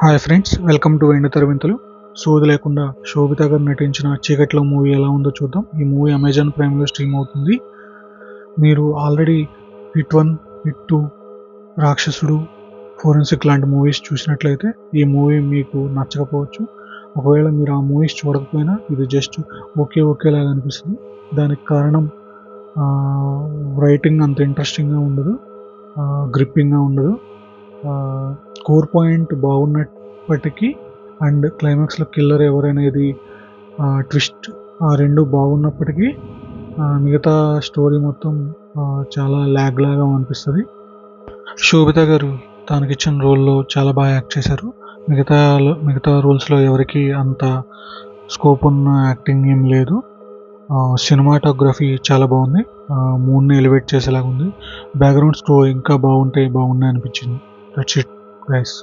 Hi friends, welcome to ఎండతెర వింతలు. సోది లేకుండా శోభిత గారు నటించిన చీకట్లో మూవీ ఎలా ఉందో చూద్దాం. ఈ మూవీ అమెజాన్ ప్రైమ్లో స్ట్రీమ్ అవుతుంది. మీరు ఆల్రెడీ హిట్ 1, హిట్ 2, రాక్షసుడు, ఫోరెన్సిక్ లాంటి మూవీస్ చూసినట్లయితే ఈ మూవీ మీకు నచ్చకపోవచ్చు. ఒకవేళ మీరు ఆ మూవీస్ చూడకపోయినా ఇది జస్ట్ ఓకేలాగా అనిపిస్తుంది. దానికి కారణం రైటింగ్ అంత ఇంట్రెస్టింగ్గా ఉండదు, గ్రిప్పింగ్గా ఉండదు. కోర్ పాయింట్ బాగున్నప్పటికీ అండ్ క్లైమాక్స్లో కిల్లర్ ఎవరనేది ట్విస్ట్ ఆ రెండు బాగున్నప్పటికీ మిగతా స్టోరీ మొత్తం చాలా ల్యాగ్ లాగా అనిపిస్తుంది. శోభిత గారు తనకిచ్చిన రోల్లో చాలా బాగా యాక్ట్ చేశారు. మిగతా రోల్స్లో ఎవరికి అంత స్కోప్ ఉన్న యాక్టింగ్ ఏం లేదు. సినిమాటోగ్రఫీ చాలా బాగుంది, మూడ్ని ఎలివేట్ చేసేలాగా ఉంది. బ్యాక్గ్రౌండ్ స్కోర్ ఇంకా బాగున్నాయి అనిపించింది. That's it guys.